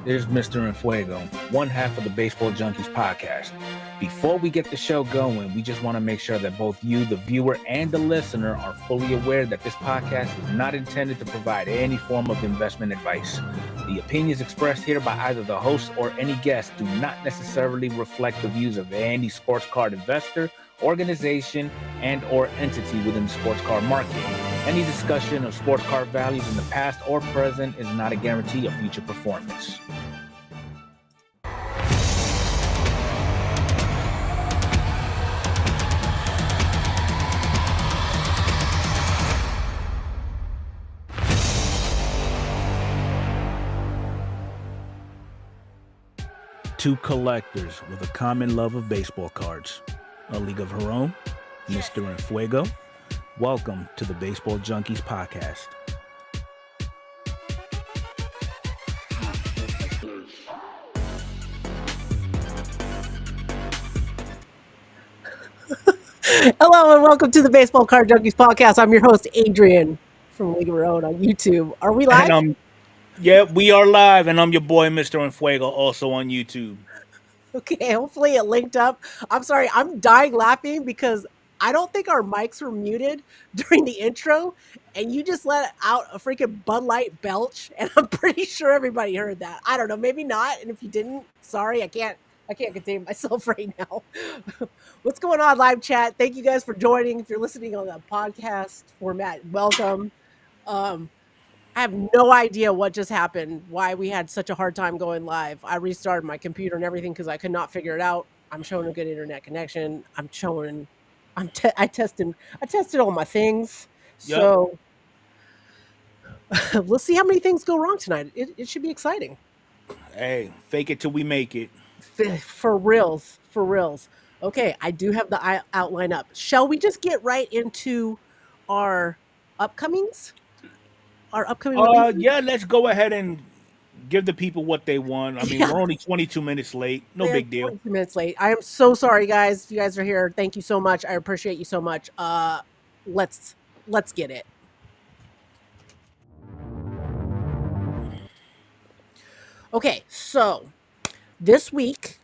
There's Mr. Enfuego, one half of the Baseball Junkies Podcast. Before we get the show going, we just want to make sure that both you, the viewer, and the listener are fully aware that this podcast is not intended to provide any form of investment advice. The opinions expressed here by either the host or any guest do not necessarily reflect the views of any sports card investor, organization, and or entity within the sports card market. Any discussion of sports card values in the past or present is not a guarantee of future performance. Two collectors with a common love of baseball cards. A league of her own, Mr. Enfuego. Welcome to the Baseball Junkies Podcast. Hello and welcome to the Baseball Card Junkies Podcast. I'm your host, Adrian, from League of Her Own on YouTube. Are we live? Yeah, we are live, and I'm your boy, Mr. Enfuego, also on YouTube. Okay, hopefully it linked up. I'm sorry, I'm dying laughing because I don't think our mics were muted during the intro, and you just let out a freaking Bud Light belch, and I'm pretty sure everybody heard that. I don't know, maybe not, and if you didn't, sorry, I can't contain myself right now. What's going on, live chat? Thank you guys for joining. If you're listening on the podcast format, welcome. I have no idea what just happened, why we had such a hard time going live. I restarted my computer and everything because I could not figure it out. I'm showing a good internet connection. I tested all my things. Yep. So we'll see how many things go wrong tonight. It should be exciting. Hey, fake it till we make it. For reals. Okay, I do have the outline up. Shall we just get right into our upcomings? Yeah, let's go ahead and give the people what they want. I mean, We're only 22 minutes late. No big deal. 22 minutes late. I am so sorry, guys. If you guys are here, thank you so much. I appreciate you so much. Let's get it. Okay, so this week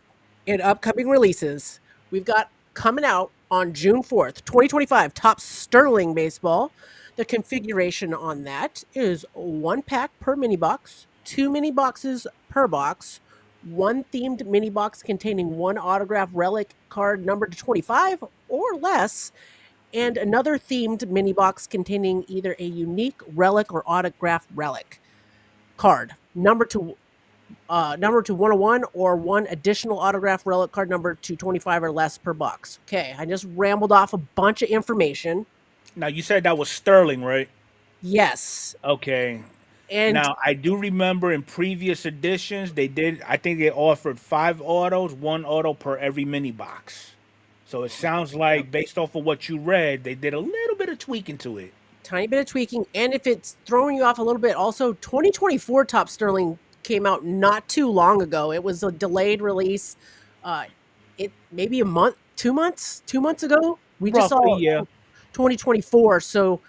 in upcoming releases, we've got coming out on June 4th, 2025, Topps Sterling Baseball. The configuration on that is 1 pack per mini box, 2 mini boxes per box, 1 themed mini box containing 1 autograph relic card numbered to 25 or less, and another themed mini box containing either a unique relic or autograph relic card numbered to 101 or 1 additional autograph relic card numbered to 25 or less per box. Okay, I just rambled off a bunch of information. Now, you said that was Sterling, right? Yes. Okay. And now, I do remember in previous editions, I think they offered 5 autos, 1 auto per every mini box. So it sounds like, based off of what you read, they did a little bit of tweaking to it. Tiny bit of tweaking. And if it's throwing you off a little bit, also 2024 Topps Sterling came out not too long ago. It was a delayed release. It maybe a month, 2 months ago. We just saw 2024, so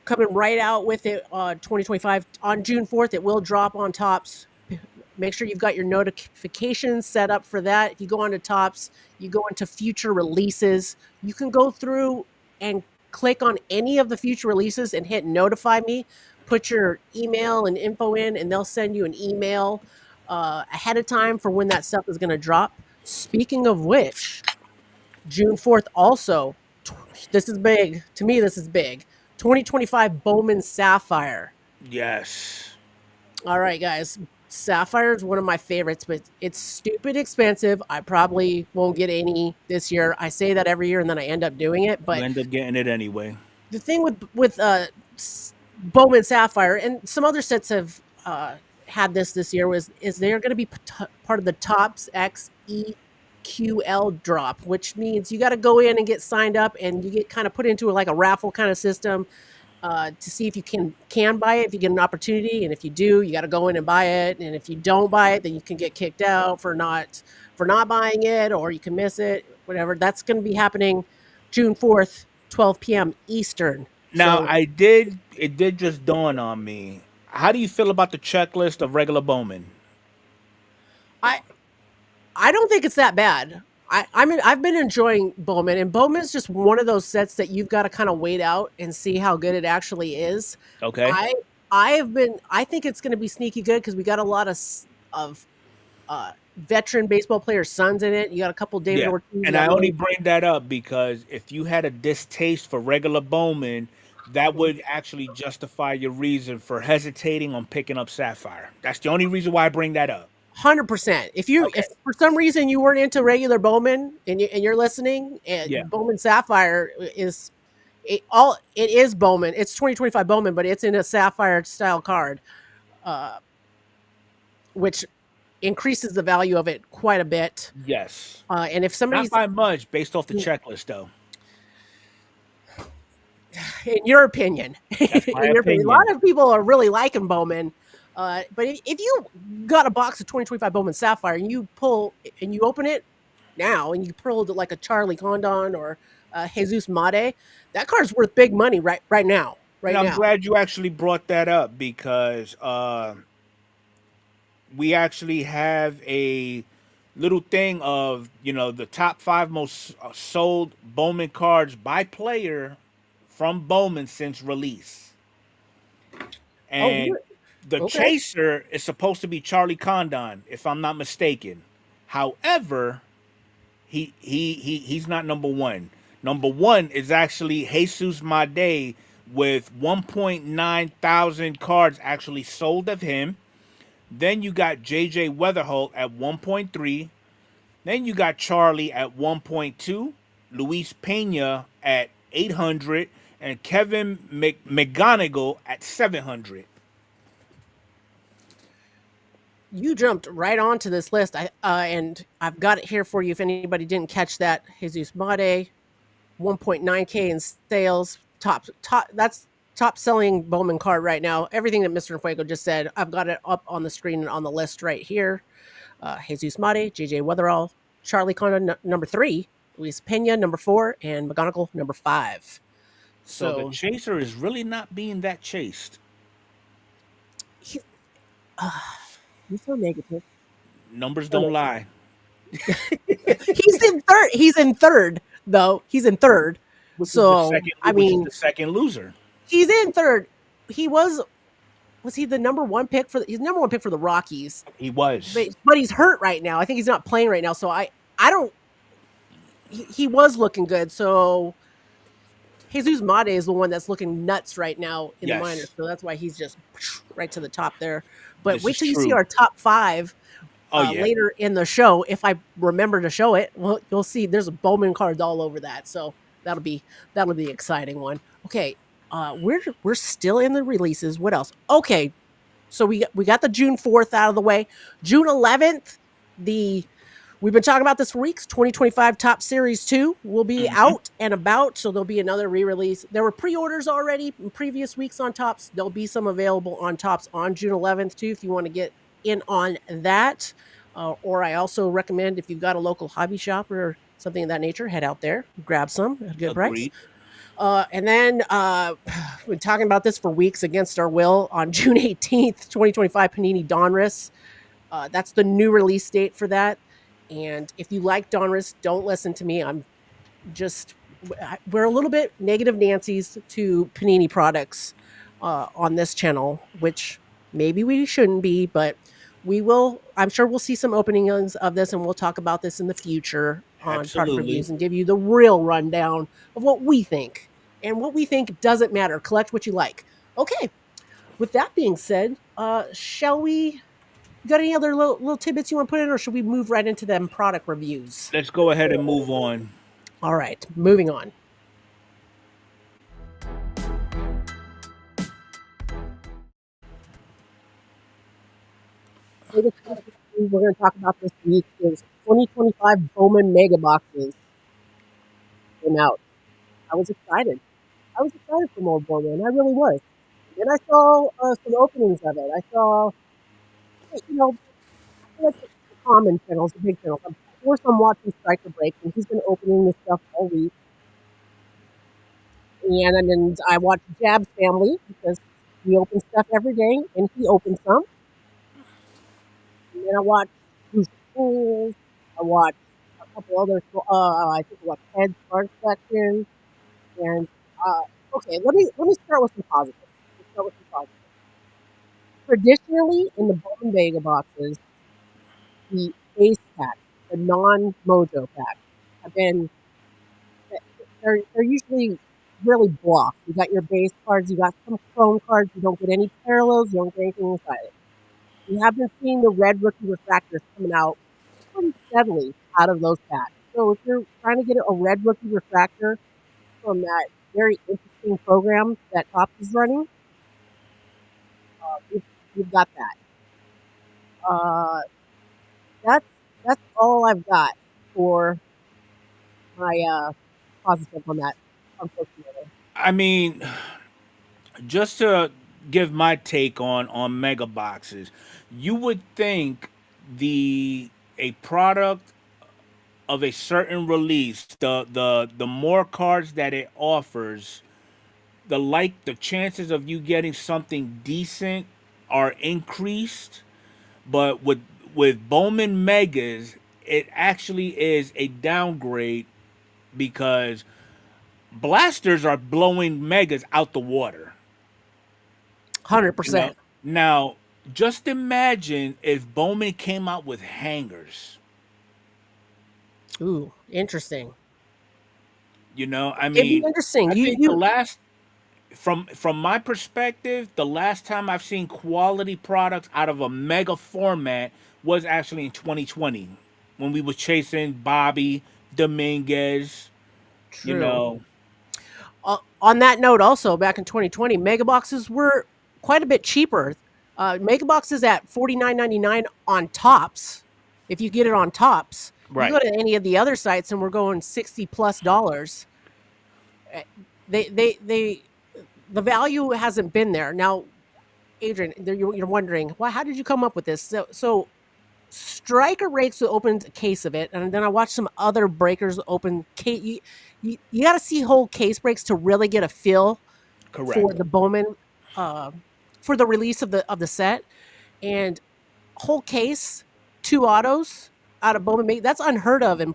coming right out with it 2025 on June 4th. It will drop on Topps. Make sure you've got your notifications set up for that. If you go onto Topps, you go into future releases. You can go through and click on any of the future releases and hit notify me. Put your email and info in, and they'll send you an email ahead of time for when that stuff is going to drop. Speaking of which, June 4th also, this is big. To me, this is big. 2025 Bowman Sapphire. Yes. All right, guys. Sapphire is one of my favorites, but it's stupid expensive. I probably won't get any this year. I say that every year, and then I end up doing it. But you end up getting it anyway. The thing with Bowman Sapphire, and some other sets have had this year, is they're going to be part of the Topps X EQL drop, which means you got to go in and get signed up, and you get kind of put into like a raffle kind of system to see if you can buy it, if you get an opportunity, and if you do, you got to go in and buy it, and if you don't buy it, then you can get kicked out for not buying it, or you can miss it, whatever. That's going to be happening June 4th, 12 p.m. Eastern. Now, it did just dawn on me. How do you feel about the checklist of regular Bowman? I don't think it's that bad. I've been enjoying Bowman, and Bowman is just one of those sets that you've got to kind of wait out and see how good it actually is. Okay. I I think it's going to be sneaky good because we got a lot of veteran baseball players' sons in it. You got a couple David Yeah. Ortiz. You And got I only Manny. bring that up because if you had a distaste for regular Bowman, that would actually justify your reason for hesitating on picking up Sapphire. That's the only reason why I bring that up. 100%. Okay. If for some reason you weren't into regular Bowman and you're listening, Yeah. and Bowman Sapphire is it is Bowman. It's 2025 Bowman, but it's in a Sapphire style card, uh, which increases the value of it quite a bit. Yes. And if Not somebody's by much based off the checklist, though. in your opinion, That's my in your opinion, a opinion. lot of people are really liking Bowman. But if you got a box of 2025 Bowman Sapphire and you pull and you open it now and you pulled like a Charlie Condon or Jesus Mate, that card's worth big money right now. And Right I'm now. glad you actually brought that up because we actually have a little thing of, the top 5 most sold Bowman cards by player from Bowman since release. Oh, And really? the Okay. chaser is supposed to be Charlie Condon, if I'm not mistaken. However, he's not number 1. Number 1 is actually Jesus Made with 1.9 thousand cards actually sold of him. Then you got JJ Weatherholt at 1.3. Then you got Charlie at 1.2, Luis Pena at 800, and Kevin McGonigal at 700. You jumped right onto this list. And I've got it here for you. If anybody didn't catch that, Jesus Mate, 1.9K in sales. That's top selling Bowman card right now. Everything that Mr. Fuego just said, I've got it up on the screen and on the list right here. Jesus Mate, JJ Weatherall, Charlie Condon, number 3, Luis Pena, number 4, and McGonigal, number 5. So the So chaser is really not being that chased. he, he's so negative. Numbers don't lie. He's in third. He's in third, though. He's in third. Which is the So second I which is mean, the second loser. he's in third. He was he the number one pick for he's number one pick for the Rockies, He was. but he's hurt right now. I think he's not playing right now. So I don't. He was looking good. So Jesus Mate is the one that's looking nuts right now in the minors. Yes. So that's why he's just right to the top there. But This wait is till you see true. our top 5 Oh yeah. later in the show. If I remember to show it, well, you'll see there's a Bowman card all over that. So that'll be the exciting one. Okay, we're still in the releases. What else? Okay, so we got the June 4th out of the way. June 11th, we've been talking about this for weeks. 2025 Top Series 2 will be out and about, so there'll be another re-release. There were pre-orders already in previous weeks on Tops. There'll be some available on Tops on June 11th too if you want to get in on that. Or I also recommend if you've got a local hobby shop or something of that nature, head out there, grab some at a good price. And then we've been talking about this for weeks against our will. On June 18th, 2025, Panini Donruss. That's the new release date for that. And if you like Donruss, don't listen to me. We're a little bit negative Nancy's to Panini products on this channel, which maybe we shouldn't be, but we will. I'm sure we'll see some openings of this, and we'll talk about this in the future on product reviews and give you the real rundown of what we think. And what we think doesn't matter. Collect what you like. Okay. With that being said, shall we? Got any other little tidbits you want to put in, or should we move right into them product reviews? Let's go ahead and move on. All right, moving on. We're going to talk about this week is 2025 Bowman Mega Boxes came out. I was excited. For more Bowman. I really was. And I saw some openings of it. I saw, I feel like the common channels, the big channels. Of course, I'm watching Striker Break, and he's been opening this stuff all week. And then I watch Jab's Family because we open stuff every day, and he opens some. And then I watch Who's Schools. I watched a couple other. I think I watched Head Start Section. And okay, let me start with some positives. Let's start with some positives. Traditionally, in the Bowman Vega boxes, the base packs, the non-mojo packs, have been they're usually really blocked. You got your base cards, you got some chrome cards, you don't get any parallels, you don't get anything inside it. You have been seeing the red rookie refractors coming out pretty steadily out of those packs. So if you're trying to get a red rookie refractor from that very interesting program that Topps is running, you've, you've got that. Uh, that's that's all I've got for my positive on that. Unfortunately, I mean, just to give my take on mega boxes, you would think the a product of a certain release, the more cards that it offers, the chances of you getting something decent are increased. But with Bowman Megas, it actually is a downgrade because blasters are blowing Megas out the water. 100%. Now, just imagine if Bowman came out with hangers. Ooh, interesting. I It'd be mean, interesting. I You think the you last from my perspective, the last time I've seen quality products out of a mega format was actually in 2020 when we were chasing Bobby Dominguez. You true. know, On that note, also back in 2020, mega boxes were quite a bit cheaper. Mega boxes at $49.99 on Tops. If you get it on Tops, you go right? to any of the other sites and we're going $60+. Eh, they the value hasn't been there. Now, Adrian, you're wondering, well, how did you come up with this? So Striker Rakes opened a case of it, and then I watched some other breakers open case. You got to see whole case breaks to really get a feel for Correct. the Bowman, uh, for the release of the set. And whole case, two autos out of Bowman make that's unheard of in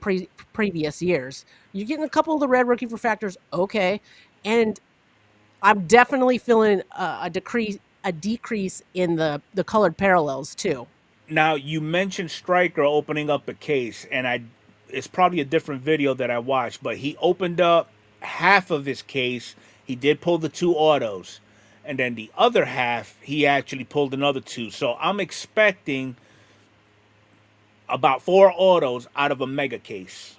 previous years. You're getting a couple of the red rookie refractors, okay, and I'm definitely feeling a decrease in the colored parallels too. Now you mentioned Striker opening up a case, and it's probably a different video that I watched, but he opened up half of his case. He did pull the two autos, and then the other half he actually pulled another two. So I'm expecting about four autos out of a mega case.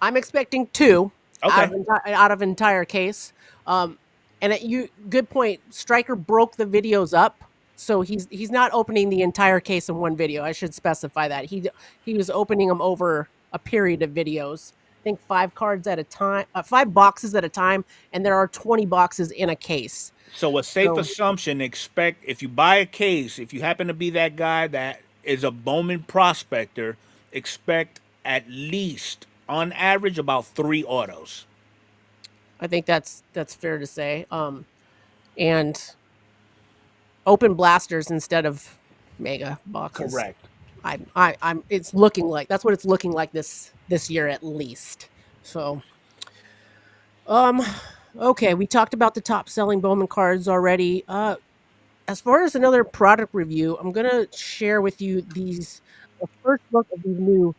I'm expecting two Okay, out of entire case. Um, and you good point. Stryker broke the videos up, so he's not opening the entire case in one video. I should specify that he was opening them over a period of videos. I think 5 cards at a time, 5 boxes at a time, and there are 20 boxes in a case. so a safe So assumption: expect if you buy a case, if you happen to be that guy that is a Bowman prospector, expect at least on average about three autos. I think that's fair to say. And open blasters instead of mega boxes. Correct. I'm it's looking like that's what it's looking like this year at least. So um okay, we talked about the top selling Bowman cards already. As far as another product review, I'm gonna share with you the first look of these new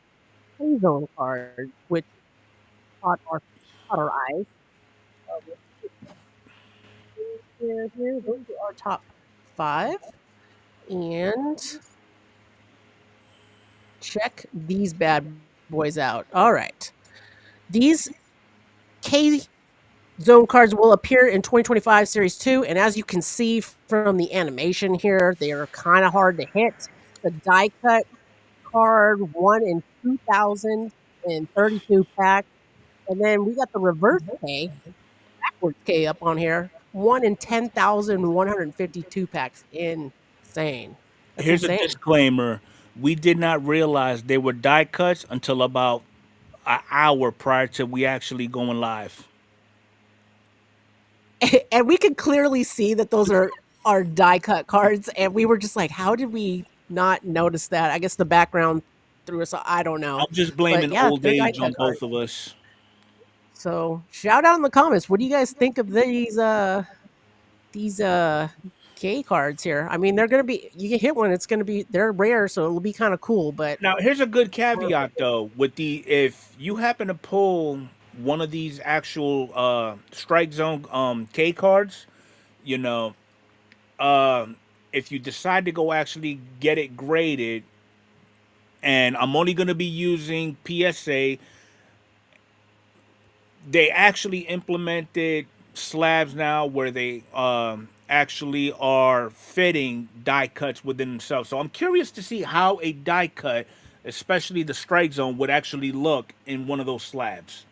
K Zone cards, which caught our eyes. Here, those are our top 5. And check these bad boys out. All right. These K Zone cards will appear in 2025 Series 2. And as you can see from the animation here, they are kind of hard to hit. The die cut card, 1 in 2,032 packs. And then we got the reverse K, backwards K up on here, 1 in 10,152 packs. Insane. That's Here's a insane. disclaimer: we did not realize they were die cuts until about an hour prior to we actually going live. And we could clearly see that those are die cut cards, and we were just like, how did we not notice that? I guess the background through us. I don't know. I'm just But blaming yeah, old they're die age cut on cards. both of us. So shout out in the comments. What do you guys think of these K cards here? I mean, they're gonna be, you can hit one, it's gonna be, they're rare, so it'll be kind of cool. But Now, here's a good caveat though. If you happen to pull one of these actual strike zone K cards, you know, if you decide to go actually get it graded, and I'm only going to be using PSA, they actually implemented slabs now where they actually are fitting die cuts within themselves. So I'm curious to see how a die cut, especially the strike zone, would actually look in one of those slabs.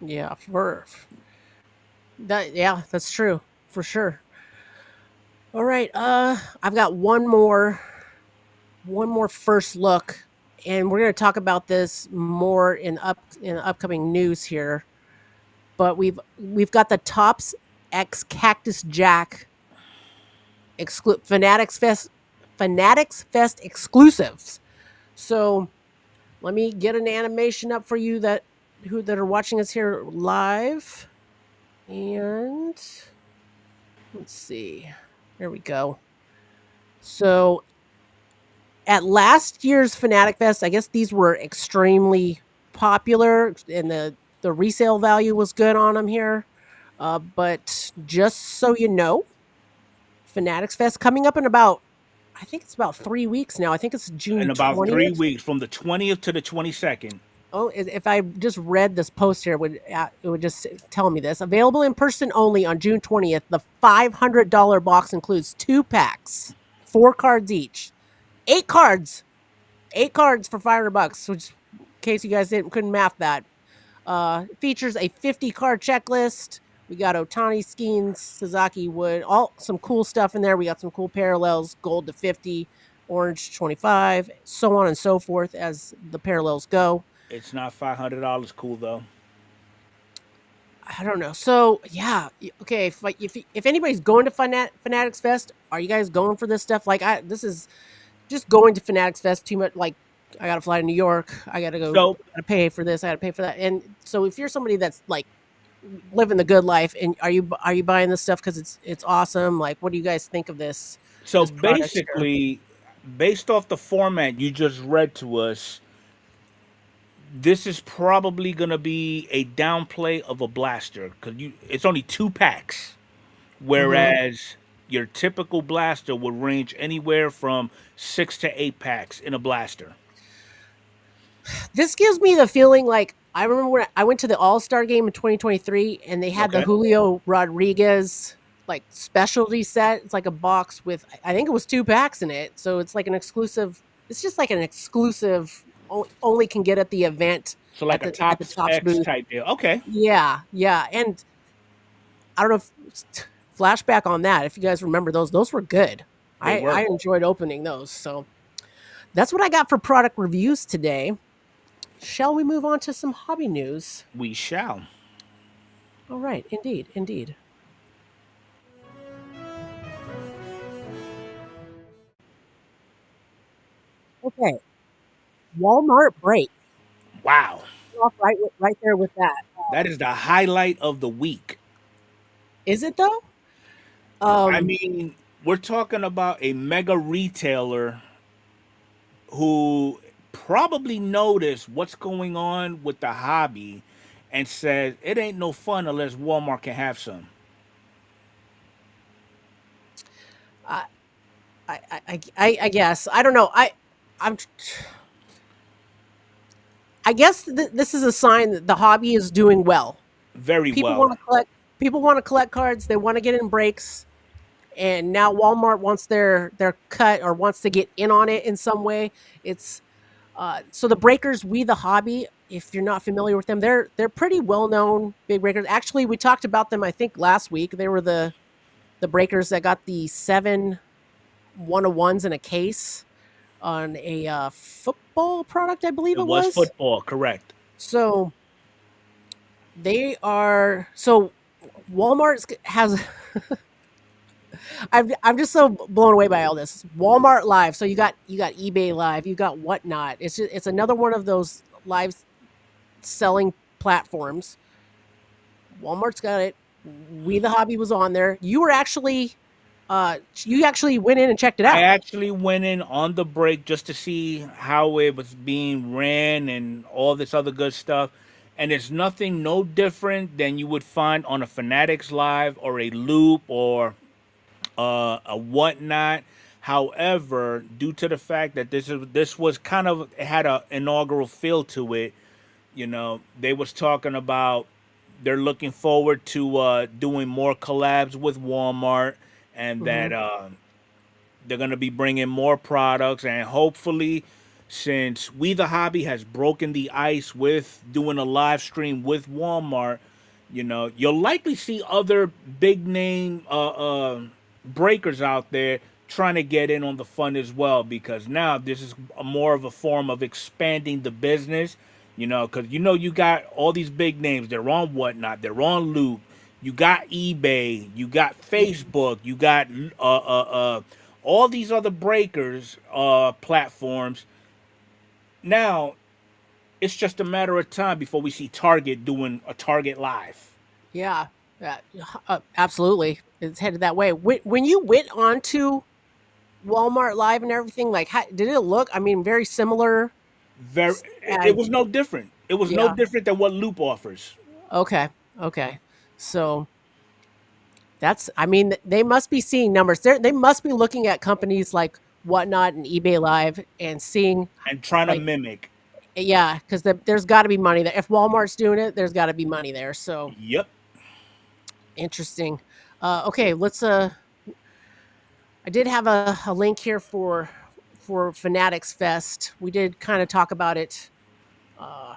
yeah, that's true for sure. All right, I've got one more first look, and we're going to talk about this more in upcoming news here. But we've got the Tops X Cactus Jack Fanatics Fest exclusives. So let me get an animation up for you that are watching us here live. And let's see. There we go. So at last year's Fanatic Fest, I guess these were extremely popular, and the resale value was good on them here. But just so you know, Fanatics Fest coming up in about, I think it's about 3 weeks now. I think it's June In about 3 20th. weeks, from the 20th to the 22nd. Oh, if I just read this post here, it would just tell me this. Available in person only on June 20th. The $500 box includes 2 packs, 4 cards each, 8 cards, 8 cards for $500. Which, in case you guys couldn't math that, features a 50 card checklist. We got Otani, Skeens, Sasaki, Wood, all some cool stuff in there. We got some cool parallels, gold to 50, orange 25, so on and so forth as the parallels go. It's not $500 cool though. I don't know. So yeah, okay. If anybody's going to Fanatics Fest, are you guys going for this stuff? Like this is just going to Fanatics Fest too much. Like I got to fly to New York. I got to go. So I got to pay for this. I got to pay for that. And so if you're somebody that's like living the good life, and are you buying this stuff because it's awesome? Like, what do you guys think of this? So This product here? basically, based off the format you just read to us, this is probably going to be a downplay of a blaster because it's only 2 packs, Mm-hmm. whereas your typical blaster would range anywhere from 6 to 8 packs in a blaster. This gives me the feeling like I remember when I went to the All-Star game in 2023 and they had the Okay. Julio Rodriguez like specialty set. It's like a box with, I think it was 2 packs in it. So it's like an exclusive. It's just like an exclusive only can get at the event So like at a the Tops Tops X booth. type deal. Okay. Yeah. And I don't know if flashback on that. If you guys remember those were good. They were. I enjoyed opening those. So that's what I got for product reviews today. Shall we move on to some hobby news? We shall. All right, indeed. Okay, Walmart break. Wow. Off right there with that. That is the highlight of the week. Is it though? I Um, mean, we're talking about a mega retailer who probably noticed what's going on with the hobby and says it ain't no fun unless Walmart can have some. I, I guess I don't know. I'm. I guess this is a sign that the hobby is doing well. Very People well. want to collect. People want to collect cards. They want to get in breaks, and now Walmart wants their cut or wants to get in on it in some way. It's so the breakers, We the Hobby. If you're not familiar with them, they're pretty well known big breakers. Actually, we talked about them I think last week. They were the breakers that got the 7 101s in a case on a football product, I believe It it was was. football, correct. So they are so Walmart has I'm just so blown away by all this. Walmart Live. So you got eBay Live. You got Whatnot. It's another one of those live selling platforms. Walmart's got it. We the Hobby was on there. You actually went in and checked it I out. actually went in on the break just to see how it was being ran and all this other good stuff. And it's nothing no different than you would find on a Fanatics Live or a Loop or a Whatnot. However, due to the fact that this was kind of, it had a inaugural feel to it, they was talking about they're looking forward to doing more collabs with Walmart, and Hmm. that they're going to be bringing more products, and hopefully, since We the Hobby has broken the ice with doing a live stream with Walmart, you'll likely see other big name breakers out there trying to get in on the fun as well, because now this is more of a form of expanding the business. Because you got all these big names. They're on Whatnot. They're on Loop. You got eBay. You got Facebook. You got all these other breakers platforms. Now it's just a matter of time before we see Target doing a Target Live. Yeah, uh, absolutely. It's headed that way. When you went onto Walmart Live and everything, like, how, did it look? I mean, very similar. Very, Uh, it was no different. It was no yeah. different than what Loop offers. Okay. Okay. So that's. I mean, they must be seeing numbers. They must be looking at companies like Whatnot and eBay Live and seeing, And trying to like, mimic. yeah, because there's got to be money there. If Walmart's doing it, there's got to be money there. So Yep. interesting. Okay, let's. I did have a link here for Fanatics Fest. We did kind of talk about it uh,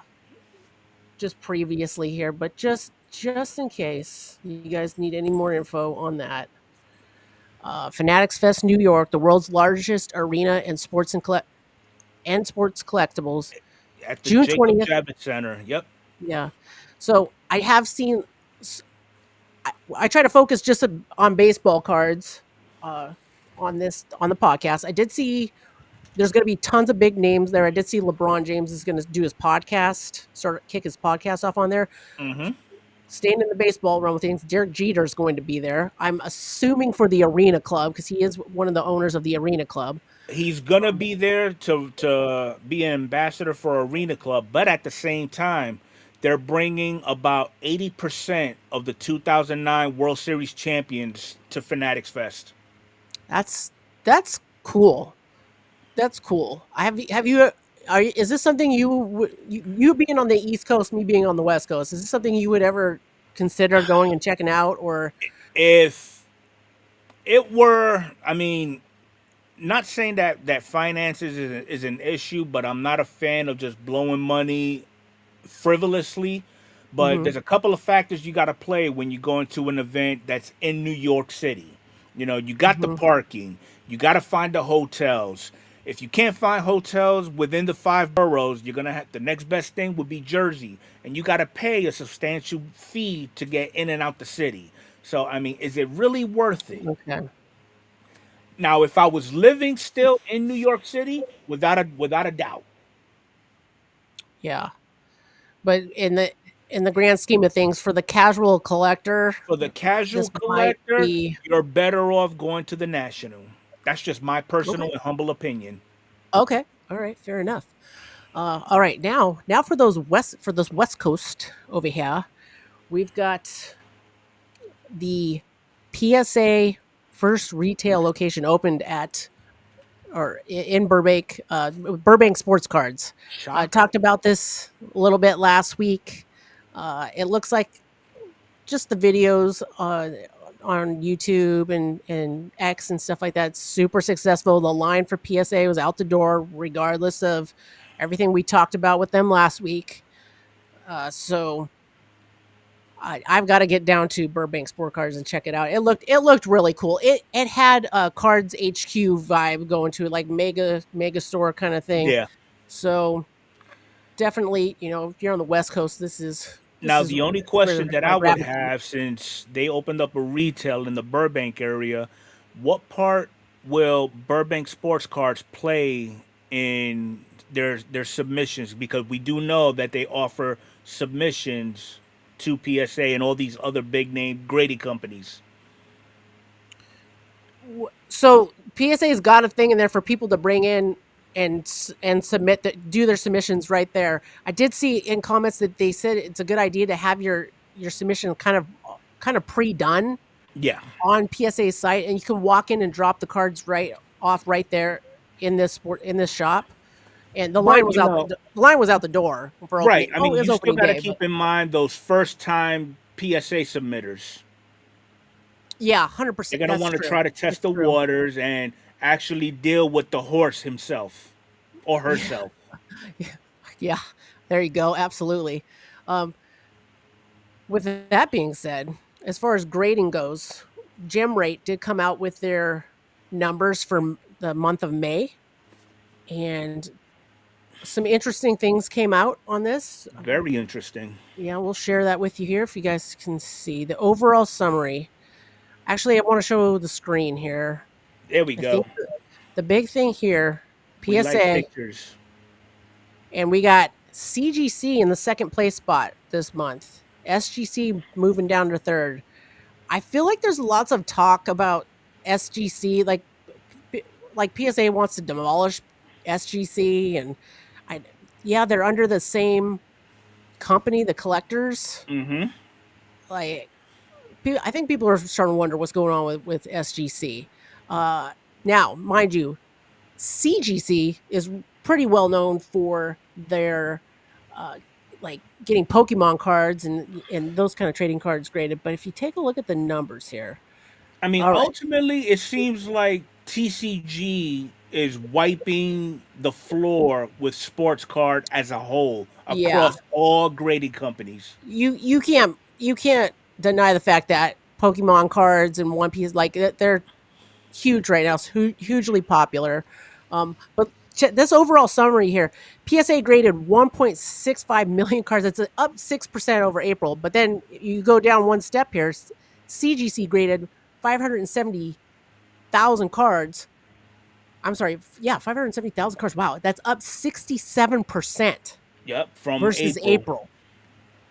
just previously here, but just in case you guys need any more info on that, Fanatics Fest New York, the world's largest arena and sports collectibles, At the June Jacob 20th. Javits Center. Yep. Yeah, so I have seen. I try to focus just on baseball cards uh, on the podcast. I did see there's going to be tons of big names there. I did see LeBron James is going to do his podcast, sort of kick his podcast off on there. Mm-hmm. Staying in the baseball realm of things, Derek Jeter is going to be there. I'm assuming for the Arena Club because he is one of the owners of the Arena Club. He's gonna be there to be an ambassador for Arena Club, but at the same time, they're bringing about 80% of the 2009 World Series champions to Fanatics Fest. That's cool. That's cool. Have you is this something you being on the East Coast, me being on the West Coast? Is this something you would ever consider going and checking out, or If it were, I mean, not saying that finances is an issue, but I'm not a fan of just blowing money frivolously. But Mhm, there's a couple of factors you got to play when you go into an event that's in New York City. You got the mhm. parking, you got to find the hotels. If you can't find hotels within the five boroughs, you're gonna have the next best thing would be Jersey, and you got to pay a substantial fee to get in and out the city. So I mean, is it really worth it? Okay. Now, if I was living still in New York City, without a doubt, Yeah. But in the grand scheme of things, for the casual collector, for the casual this might collector, be you're better off going to the National. That's just my personal okay. and humble opinion. Okay. All right. Fair enough. All right. Now for this West Coast over here, we've got the PSA first retail location opened at or in Burbank, Burbank Sports Cards. I Shocker. talked about this a little bit last week. It looks like just the videos on YouTube and X and stuff like that. Super successful. The line for PSA was out the door, regardless of everything we talked about with them last week. So I've got to get down to Burbank Sport Cards and check it out. It looked really cool. It had a Cards HQ vibe going to it, like mega store kind of thing. Yeah. So definitely, if you're on the West Coast, this Now, is the only where question that I I would gravitate. have, since they opened up a retail in the Burbank area, what part will Burbank Sports Cards play in their submissions? Because we do know that they offer submissions to PSA and all these other big name grading companies. So PSA's got a thing in there for people to bring in and submit that, do their submissions right there. I did see in comments that they said it's a good idea to have your submission kind of pre-done Yeah. on PSA's site, and you can walk in and drop the cards right there in this shop. And the line But was you out know, the line was out the door for right. opening. I Oh, mean, it was you still opening got to day, but keep in mind those first time PSA submitters. yeah, They're 100%. gonna That's want to true. try to test It's the true. waters and actually deal with the horse himself or Yeah, herself. yeah. There you go. Absolutely. Um, with that being said, as far as grading goes, Gem Rate did come out with their numbers for the month of May, and some interesting things came out on this. Very interesting. Yeah, we'll share that with you here if you guys can see the overall summary. Actually, I want to show the screen here. There we I think go. the big thing here, We like PSA, pictures. and we got CGC in the second place spot this month. SGC moving down to third. I feel like there's lots of talk about SGC, like PSA wants to demolish SGC, and I yeah, they're under the same company, the collectors. Mm-hmm. Like, I think people are starting to wonder what's going on with SGC. Uh, Now, mind you, CGC is pretty well known for their uh, like getting Pokemon cards and those kind of trading cards graded. But if you take a look at the numbers here, I mean, all right, ultimately, it seems like TCG is wiping the floor with sports card as a whole yeah, across all grading companies. you can't deny the fact that Pokemon cards and One Piece, like, they're huge right now, hugely popular. But this overall summary here, PSA graded 1.65 million cards. That's up 6% over April. But then you go down one step here. CGC graded 570,000 cards. I'm sorry, yeah, 570,000 cards. Wow, that's up 67% Yep, from versus April, April.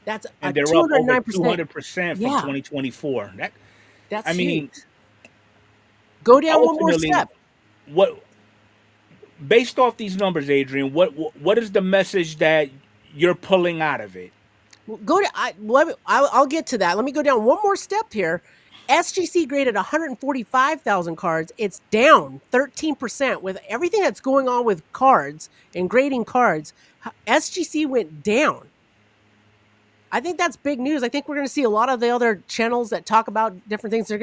That's a and they're up over 209%. 200% from Yeah, 2024. I that's huge. mean, Go down one more ultimately, step. what based off these numbers, Adrian, what is the message that you're pulling out of it? Go to I'll get to that. Let me go down one more step here. SGC graded 145,000 cards. It's down 13% with everything that's going on with cards and grading cards. SGC went down. I think that's big news. I think we're going to see a lot of the other channels that talk about different things. They're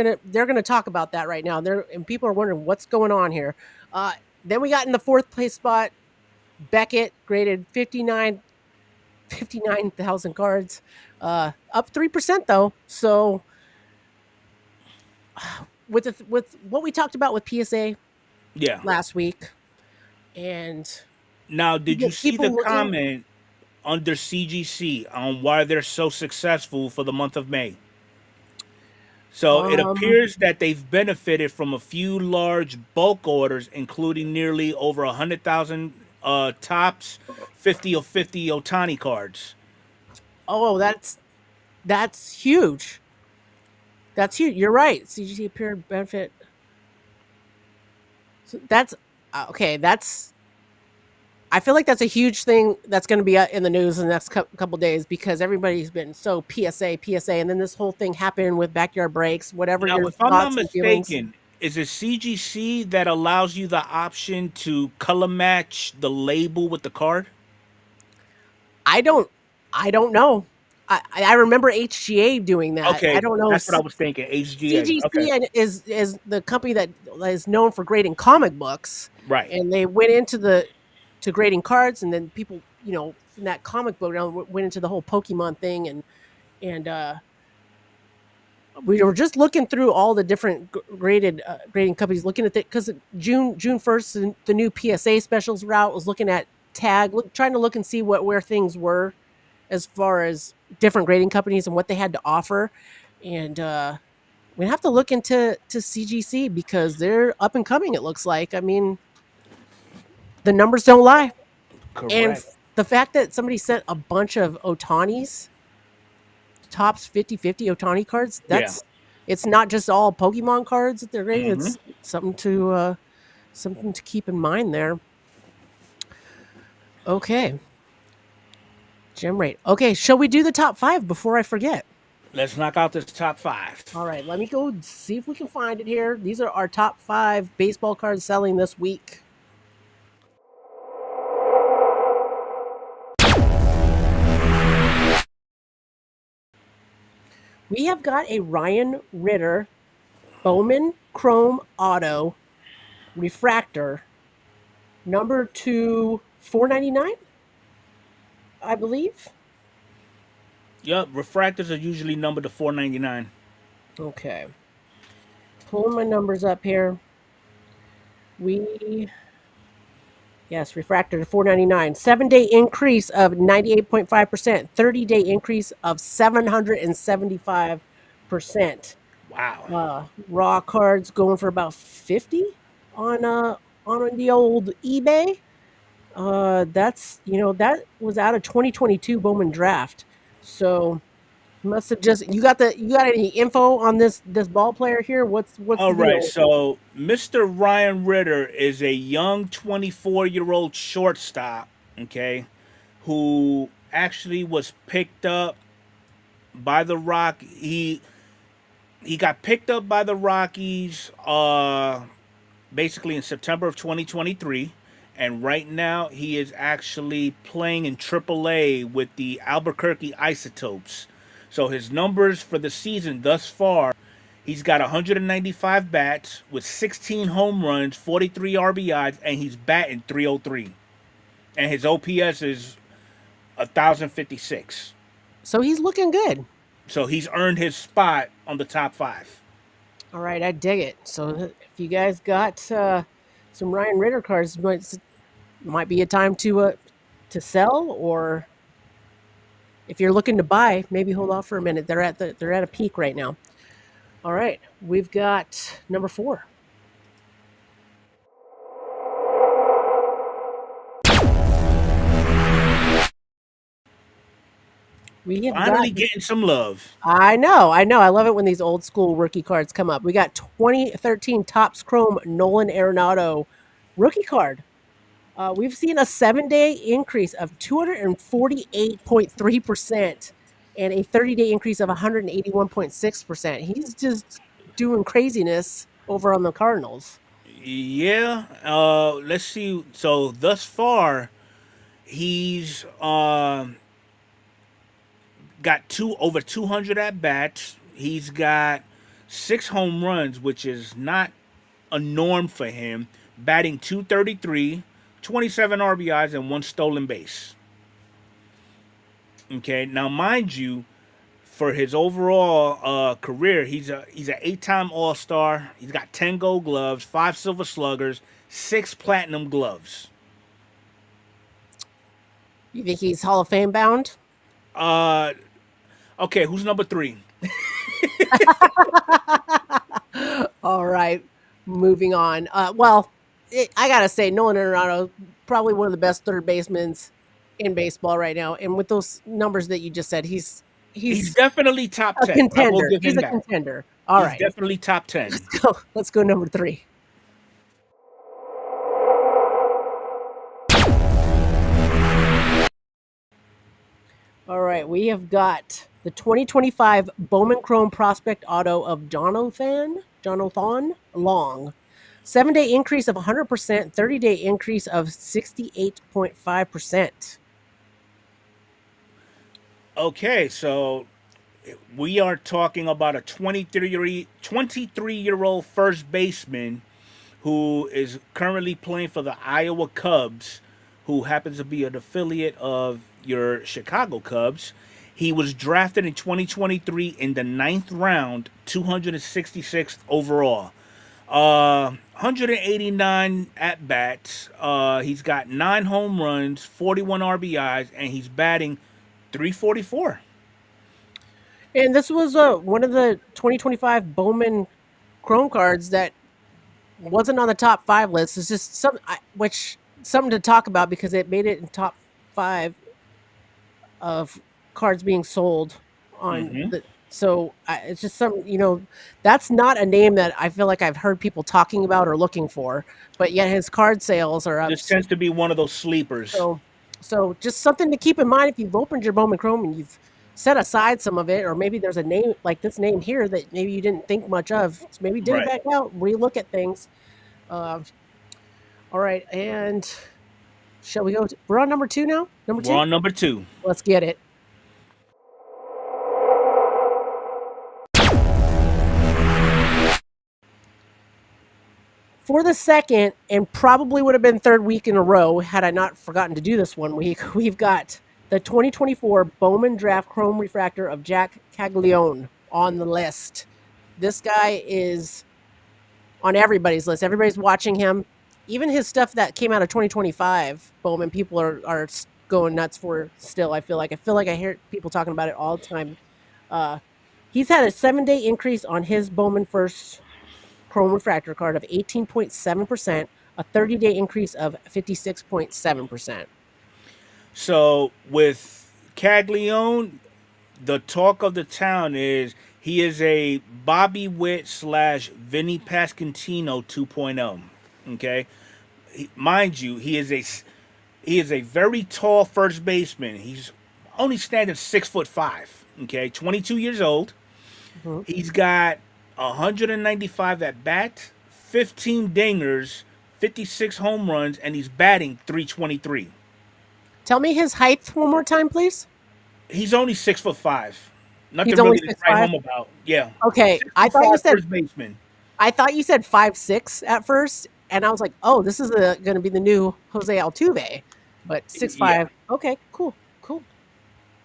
going to talk about that right now. And people are wondering what's going on here. Then we got in the fourth place spot. Beckett graded 59,000 cards, up 3% though. So with what we talked about with PSA Yeah. last week, and Now, did you see people the looking, comment under CGC on why they're so successful for the month of May? So it um, appears that they've benefited from a few large bulk orders, including nearly over 100,000 tops, 50 or 50 Otani cards. oh, that's huge. That's huge. You're right. CGC appeared benefit. So that's okay. I feel like that's a huge thing that's going to be in the news in the next couple days because everybody's been so PSA, and then this whole thing happened with backyard breaks. Whatever Now, your if I'm not thoughts and feelings. mistaken, is it CGC that allows you the option to color match the label with the card? I don't, I don't know. I remember HGA doing that. I Okay, don't know. that's what I was thinking. HGA. Okay, CGC is the company that is known for grading comic books, right. and they went into to grading cards, and then people, from that comic book went into the whole Pokemon thing, and we were just looking through all the different grading companies, looking at it because June 1st, the new PSA specials route was looking at trying to look and see where things were as far as different grading companies and what they had to offer, and we have to look into CGC because they're up and coming. It looks like. I mean, the numbers don't lie, and Correct. the fact that somebody sent a bunch of Otanis, tops 50/50 Otani cards. Yeah. It's not just all Pokemon cards that they're getting. Mm-hmm. It's something to keep in mind there. Okay. Gem rate. Okay, shall we do the top 5 before I forget? Let's knock out this top 5. All right, let me go see if we can find it here. These are our top 5 baseball cards selling this week. We have got a Ryan Ritter Bowman Chrome Auto Refractor, number 2, $4.99, I believe. Yep, refractors are usually numbered to $4.99. Okay. Pulling my numbers up here. Yes, refractor to $4.99. 7-day increase of 98.5%. 30-day increase of 775%. Wow. Raw cards going for about 50 on the old eBay. That's that was out of 2022 Bowman draft. So must have just you got any info on this ball player here? What's All the right, deal? so Mr. Ryan Ritter is a young 24-year-old shortstop, okay, who actually was picked up by the he got picked up by the Rockies basically in September of 2023, and right now he is actually playing in AAA with the Albuquerque Isotopes. So his numbers for the season thus far, he's got 195 bats with 16 home runs, 43 RBIs, and he's batting 303. And his OPS is 1,056. So he's looking good. So he's earned his spot on the top 5. All right, I dig it. So if you guys got some Ryan Ritter cards, might be a time to sell, or if you're looking to buy, maybe hold off for a minute. They're at a peak right now. All right, we've got number 4. We have Finally got, getting some love. I know. I love it when these old school rookie cards come up. We got 2013 Topps Chrome Nolan Arenado rookie card. We've seen a 7-day increase of 248.3% and a 30-day increase of 181.6%. He's just doing craziness over on the Cardinals. Yeah. Let's see. So thus far, he's got over 200 at bats. He's got 6 home runs, which is not a norm for him. Batting 233, 27 RBIs, and 1 stolen base. Okay. Now, mind you, for his overall career, he's an 8-time All-Star. He's got 10 Gold Gloves, 5 Silver Sluggers, 6 Platinum Gloves. You think he's Hall of Fame bound? Okay, who's number 3? All right, moving on. I gotta say, Nolan Arenado, probably one of the best third basemen in baseball right now. And with those numbers that you just said, he's definitely top a 10. I will contender. give He's him a that. contender. All He's right, definitely top 10. let's go number 3. All right, we have got the 2025 Bowman Chrome Prospect Auto of Jonathan Long. 7-day increase of 100%, 30-day increase of 68.5%. Okay, so we are talking about a 23-year-old first baseman who is currently playing for the Iowa Cubs, who happens to be an affiliate of your Chicago Cubs. He was drafted in 2023 in the 9th round, 266th overall. 189 at bats. He's got 9 home runs, 41 RBIs, and he's batting 344. And this was one of the 2025 Bowman Chrome cards that wasn't on the top 5 list. It's just something to talk about because it made it in top 5 of cards being sold on Mm-hmm. the. So it's just that's not a name that I feel like I've heard people talking about or looking for, but yet his card sales are up. This tends to be one of those sleepers. So just something to keep in mind if you've opened your Bowman Chrome and you've set aside some of it, or maybe there's a name like this name here that maybe you didn't think much of. So maybe dig it Right. back out, relook at things. All right, and shall we go? We're on number 2 now. Number We're 2. on number 2. Let's get it. For the second and probably would have been third week in a row had I not forgotten to do this one week, we've got the 2024 Bowman Draft Chrome Refractor of Jack Caglione on the list. This guy is on everybody's list. Everybody's watching him. Even his stuff that came out of 2025, Bowman, people are going nuts for still. I feel like I hear people talking about it all the time. He's had a 7-day increase on his Bowman First Chrome Refractor card of 18.7%, a 30-day increase of 56.7%. So with Caglione, the talk of the town is he is a Bobby Witt slash Vinny Pasquantino 2.0. Okay, mind you, he is a very tall first baseman. He's only standing 6'5". Okay, 22 years old. Mm-hmm. He's got 195 at bat, 15 dingers, 56 home runs, and he's batting 323. Tell me his height one more time, please. He's only 6'5". He's Nothing only really to write 6'5". home about. Yeah, Okay, 6'5" first baseman. I thought you said 5'6" at first, and I was like, oh, this is going to be the new Jose Altuve, but Yeah. 6'5". Okay, cool.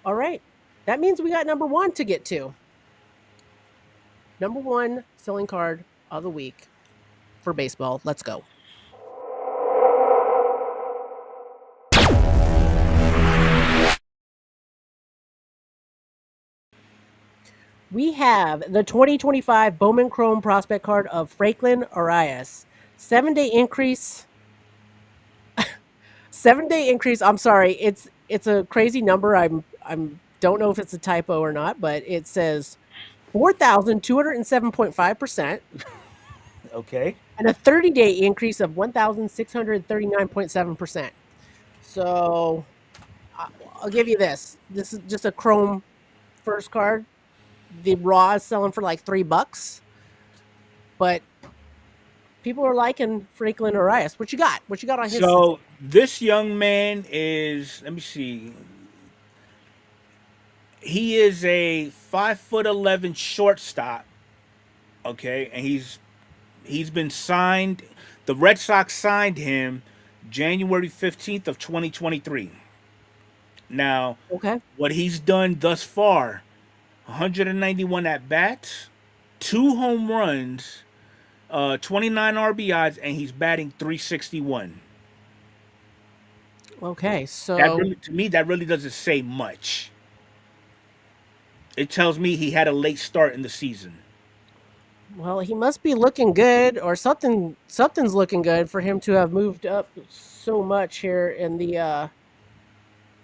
All right, that means we got number 1 to get to. Number 1 selling card of the week for baseball. Let's go. We have the 2025 Bowman Chrome prospect card of Franklin Arias. 7-day increase. 7-day increase. I'm sorry. It's a crazy number. I'm don't know if it's a typo or not, but it says 4,207.5%. Okay. And a 30-day increase of 1,639.7%. So I'll give you this. This is just a Chrome first card. The raw is selling for like $3, but people are liking Franklin Arias. What you got? What you got on his? So this young man is, let me see, he is a 5'11" shortstop. Okay, and he's been signed. The Red Sox signed him January 15th of 2023. Now, Okay. what he's done thus far, 191 at bats, 2 home runs, 29 RBIs, and he's batting 361. Okay. That So, really, to me, that really doesn't say much. It tells me he had a late start in the season. well, he must be looking good, or something's looking good for him to have moved up so much here in the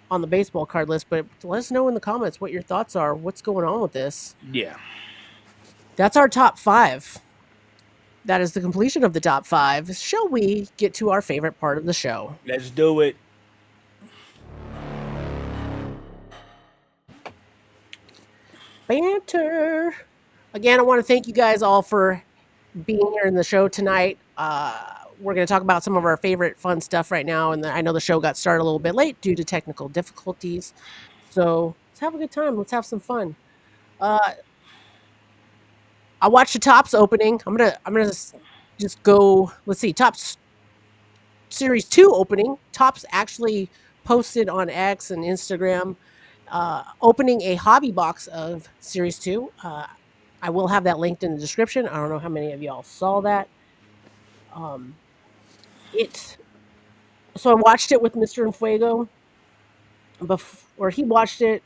on the baseball card list. But let us know in the comments what your thoughts are. What's going on with this? Yeah. That's our top 5. That is the completion of the top 5. Shall we get to our favorite part of the show? Let's do it. Banter. Again, I want to thank you guys all for being here in the show tonight. We're going to talk about some of our favorite fun stuff right now. And I know the show got started a little bit late due to technical difficulties. So let's have a good time. Let's have some fun. I watched the Tops opening. I'm gonna just go. Let's see. Tops Series 2 opening. Tops actually posted on X and Instagram opening a hobby box of Series 2. I will have that linked in the description. I don't know how many of y'all saw that. So I watched it with Mr. Infuego before he watched it.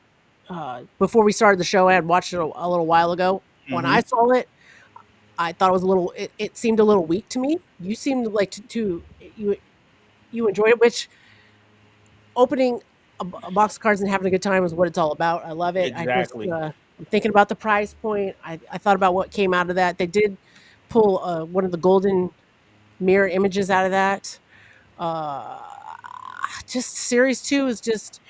before we started the show. I had watched it a little while ago. When Mm-hmm. I saw it, I thought it was a little. It seemed a little weak to me. You seemed like to you enjoyed it, which opening a box of cards and having a good time is what it's all about. I love it. I just Exactly. I'm thinking about the price point. I thought about what came out of that. They did pull one of the golden mirror images out of that. Uh, just series two is just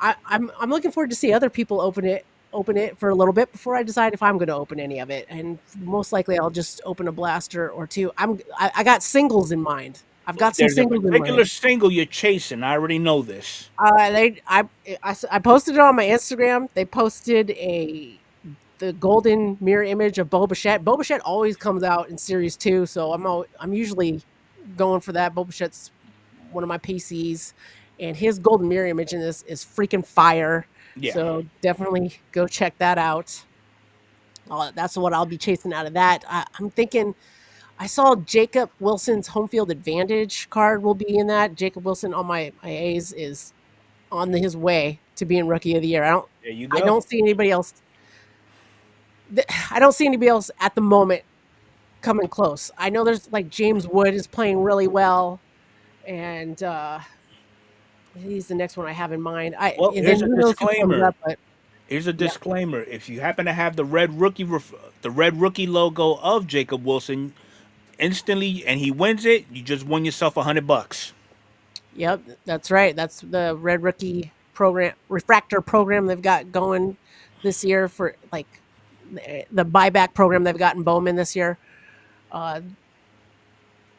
I'm looking forward to see other people open it for a little bit before I decide if I'm going to open any of it. And most likely I'll just open a blaster or two. I got singles in mind. I've got some There's a singles in particular mind. single you're chasing. I already know this. They I posted it on my Instagram. They posted the golden mirror image of Boba Fett. Boba Fett always comes out in series two, so I'm usually going for that. Boba Fett's one of my PCs, and his golden mirror image in this is freaking fire. Yeah. So definitely go check that out. That's what I'll be chasing out of that. I'm thinking I saw Jacob Wilson's home field advantage card will be in that. Jacob Wilson on my A's is on his way to being rookie of the year. There you I go. don't see anybody else. I don't see anybody else at the moment coming close. I know there's like James Wood is playing really well, and he's the next one I have in mind. Well, And then here's a who knows who comes disclaimer. up, but Here's a yeah, disclaimer. If you happen to have the red rookie logo of Jacob Wilson, instantly, and he wins it, you just won yourself $100. yep, that's right. That's the Red Rookie program, refractor program they've got going this year for like the buyback program they've got in Bowman this year. Uh,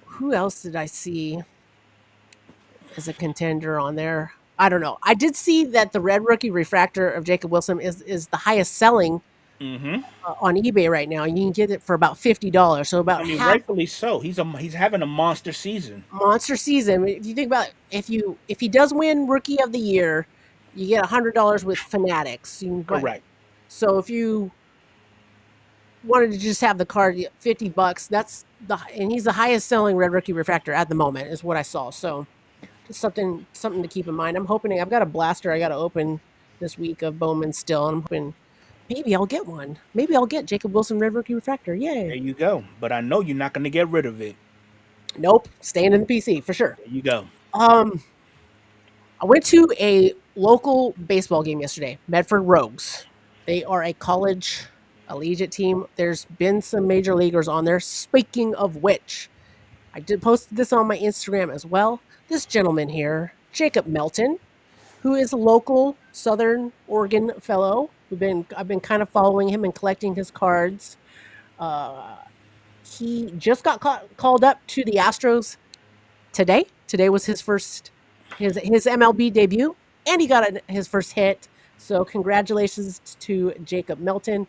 who else did I see as a contender on there? I don't know. I did see that the Red Rookie refractor of Jacob Wilson is the highest selling Mm-hmm. on eBay right now. You can get it for about $50. So I about mean, half rightfully so. He's having a monster season. monster season. If you think about it, if he does win Rookie of the Year, you get $100 with Fanatics. Correct. So if you wanted to just have the card, $50. And he's the highest selling Red Rookie refractor at the moment, is what I saw. So just something to keep in mind. I'm hoping I've got a blaster I got to open this week of Bowman still. And I'm hoping maybe I'll get one. Maybe I'll get Jacob Wilson Red Rookie refractor. There Yay! you go. But I know you're not going to get rid of it. Nope, staying in the PC for sure. There you go. I went to a local baseball game yesterday, Medford Rogues. They are a college collegiate team. There's been some major leaguers on there. Speaking of which, I did post this on my Instagram as well. This gentleman here, Jacob Melton, who is a local Southern Oregon fellow. I've been kind of following him and collecting his cards. He just got called up to the Astros today. Today was his MLB debut, and he got his first hit. So congratulations to Jacob Melton.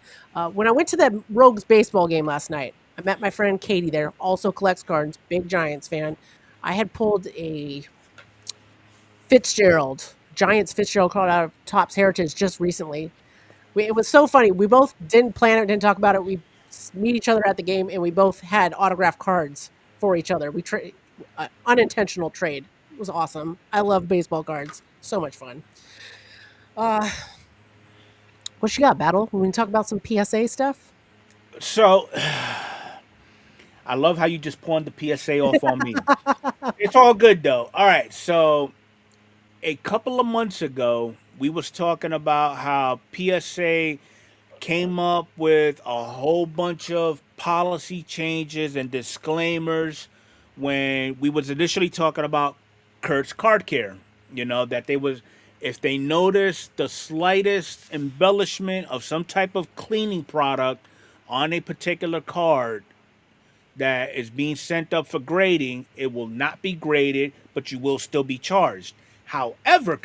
When I went to the Rogues baseball game last night, I met my friend Katie there, also collects cards, big Giants fan. I had pulled a Giants Fitzgerald card out of Topps Heritage just recently. It was so funny. We both didn't plan it, didn't talk about it. We meet each other at the game, and we both had autographed cards for each other. We unintentional trade. It was awesome. I love baseball cards. So much fun. What you got, Battle? We can talk about some PSA stuff. So, I love how you just pawned the PSA off on me. It's all good, though. All right. So, a couple of months ago, we was talking about how PSA came up with a whole bunch of policy changes and disclaimers when we was initially talking about Kurt's Card Care. That they was, if they noticed the slightest embellishment of some type of cleaning product on a particular card that is being sent up for grading, it will not be graded, but you will still be charged. However,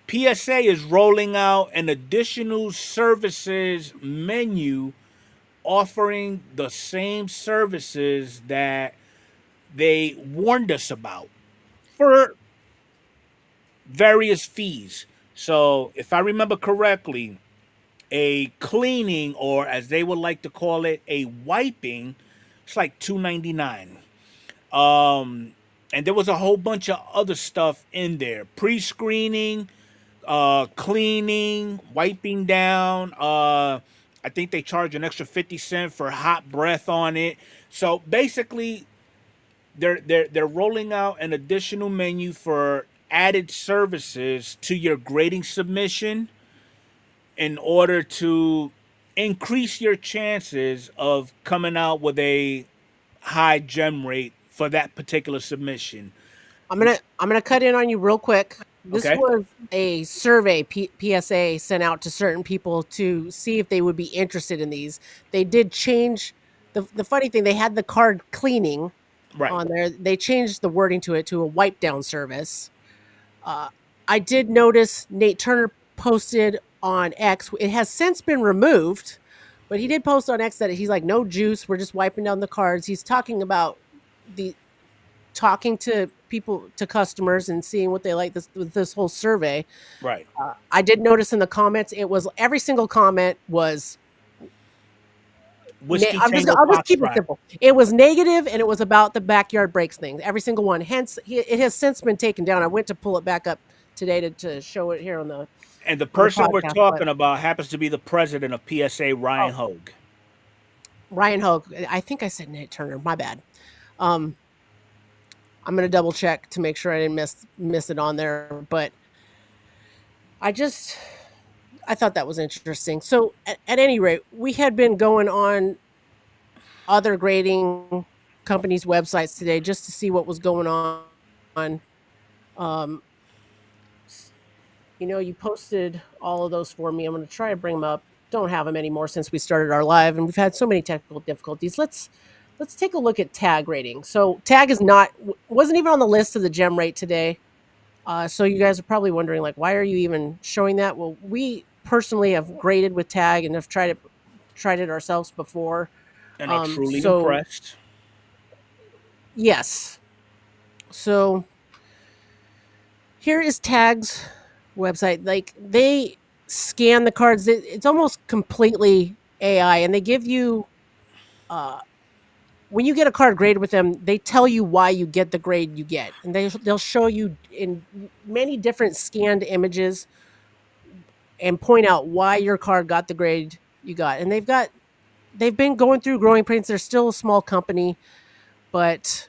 PSA is rolling out an additional services menu offering the same services that they warned us about for various fees. So, if I remember correctly, a cleaning, or as they would like to call it, a wiping, it's like $2.99. And there was a whole bunch of other stuff in there. Pre-screening, cleaning, wiping down. I think they charge an extra 50 cents for hot breath on it. So basically, they're rolling out an additional menu for added services to your grading submission in order to increase your chances of coming out with a high gem rate for that particular submission. I'm gonna cut in on you real quick. This Okay. was a survey PSA sent out to certain people to see if they would be interested in these. They did change the funny thing. They had the card cleaning Right. on there. They changed the wording to it to a wipe down service. Uh, I did notice Nate Turner posted on X. It has since been removed, but he did post on X that he's like, no juice. We're just wiping down the cards. He's talking about the talking to people, to customers, and seeing what they like with this whole survey. Right. I did notice in the comments, it was every single comment was. Whiskey I'll Tango just keep it Foxtrot. simple. It was negative, and it was about the backyard breaks thing. Every single one. Hence, it has since been taken down. I went to pull it back up today to show it here on the And the person we're podcast. talking about happens to be the president of PSA, Ryan Oh. Hogue. Ryan Hogue. I think I said Nate Turner. My bad. I'm gonna double check to make sure I didn't miss it on there. But I thought that was interesting. So at any rate, we had been going on other grading companies' websites today just to see what was going on. Um, you posted all of those for me. I'm going to try to bring them up. Don't have them anymore since we started our live, and we've had so many technical difficulties. Let's take a look at tag rating. So tag wasn't even on the list of the gem rate today. So you guys are probably wondering, like, why are you even showing that? Well, we personally have graded with tag and have tried it ourselves before. And are truly So impressed. yes. So here is Tag's website. Like, they scan the cards. It's almost completely AI, and they give you when you get a card graded with them, they tell you why you get the grade you get, and they'll show you in many different scanned images and point out why your card got the grade you got. And they've been going through growing pains. They're still a small company, but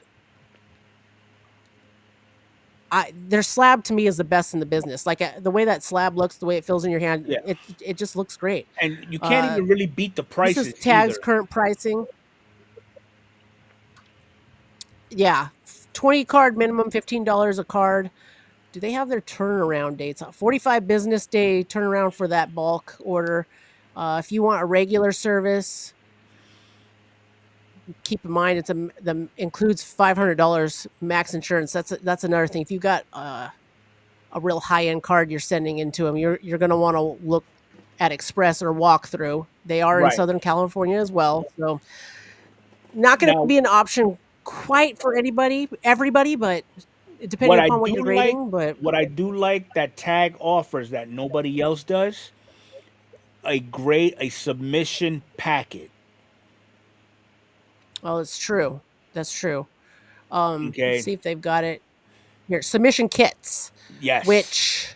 their slab to me is the best in the business. Like, the way that slab looks, the way it feels in your hand, Yeah. it just looks great. And you can't even really beat the prices. This is Tag's either. current pricing. Yeah, 20 card minimum, $15 a card. Do they have their turnaround dates? 45 business day turnaround for that bulk order. If you want a regular service, keep in mind the includes $500 max insurance. That's another thing. If you got a real high end card you're sending into them, you're going to want to look at Express or Walkthrough. They are in Southern California as well, so not going to be an option quite for everybody, but depending upon what you're grading. But what I do like that Tag offers that nobody else does, a submission packet. Oh, it's true. That's true. Okay. Let's see if they've got it here. Submission kits. Yes. Which,